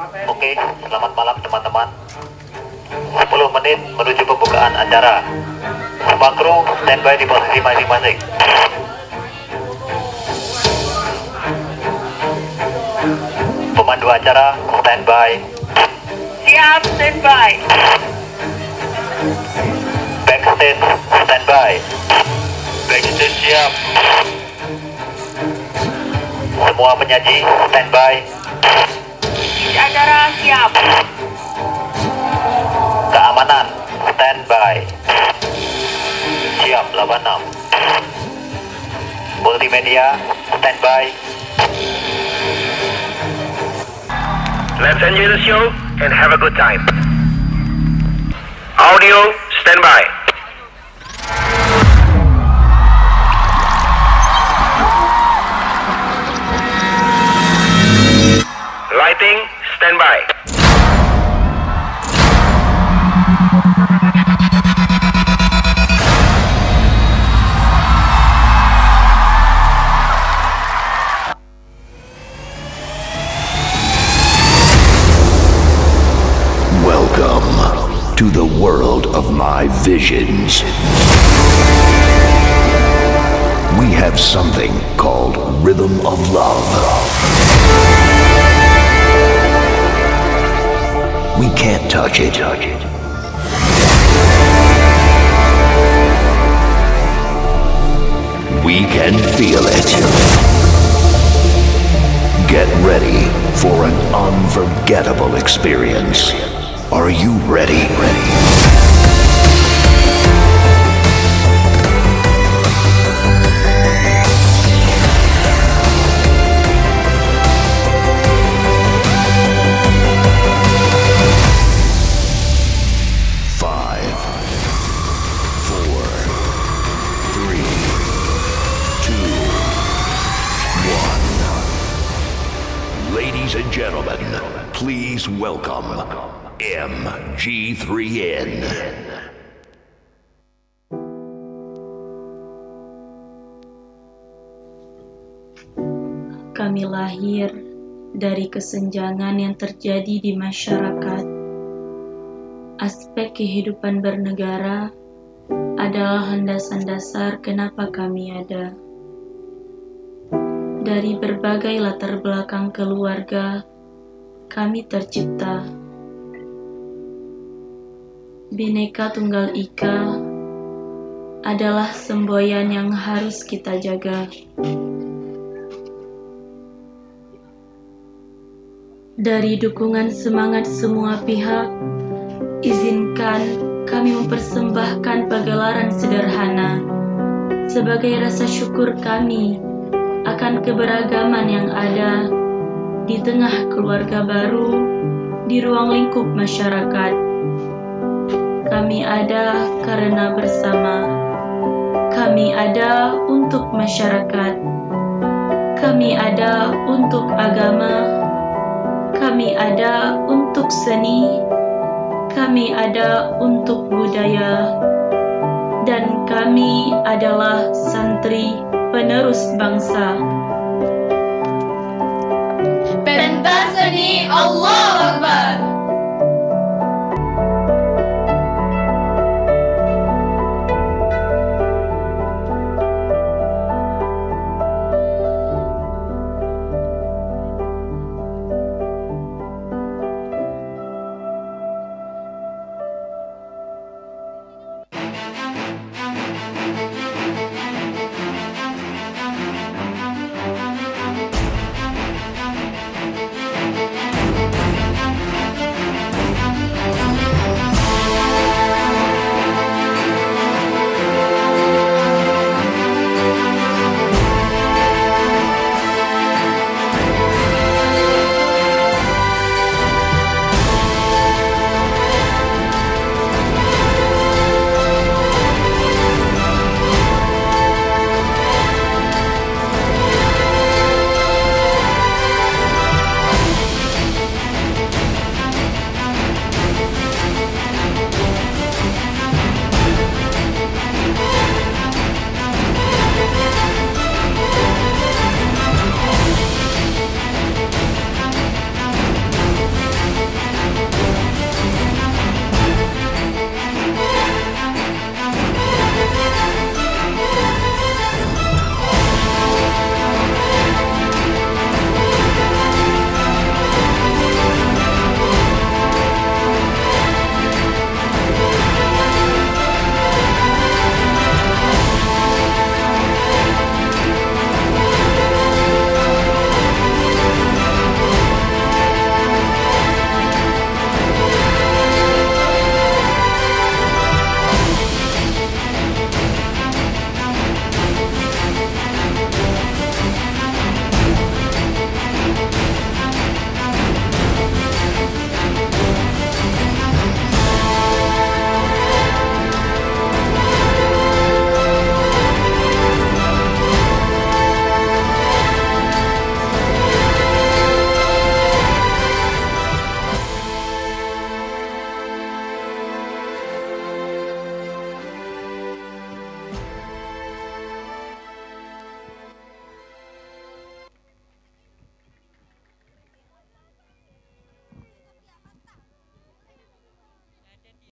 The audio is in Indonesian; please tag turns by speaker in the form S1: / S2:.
S1: Oke, selamat malam teman-teman. 10 menit menuju pembukaan acara. Semua kru standby di posisi masing-masing. Pemandu acara standby.
S2: Siap, standby.
S1: Backstage standby. Backstage siap. Semua penyaji standby.
S2: Di acara siap.
S1: Keamanan standby. Siap 86. Multimedia standby.
S3: Let's enjoy the show and have a good time. Audio standby. Lighting standby.
S4: Welcome to the world of my visions. We have something called Rhythm of Love. We can't touch it. We can feel it. Get ready for an unforgettable experience. Are you ready? Five, four, three, two, one. Ladies and gentlemen, please welcome MG3N.
S5: Kami lahir dari kesenjangan yang terjadi di masyarakat. Aspek kehidupan bernegara adalah landasan dasar kenapa kami ada. Dari berbagai latar belakang keluarga, kami tercipta. Bhinneka Tunggal Ika adalah semboyan yang harus kita jaga. Dari dukungan semangat semua pihak, izinkan kami mempersembahkan pagelaran sederhana sebagai rasa syukur kami akan keberagaman yang ada di tengah keluarga baru di ruang lingkup masyarakat. Kami ada karena bersama. Kami ada untuk masyarakat. Kami ada untuk agama. Kami ada untuk seni. Kami ada untuk budaya. Dan kami adalah santri penerus bangsa.
S6: Pentas seni Allah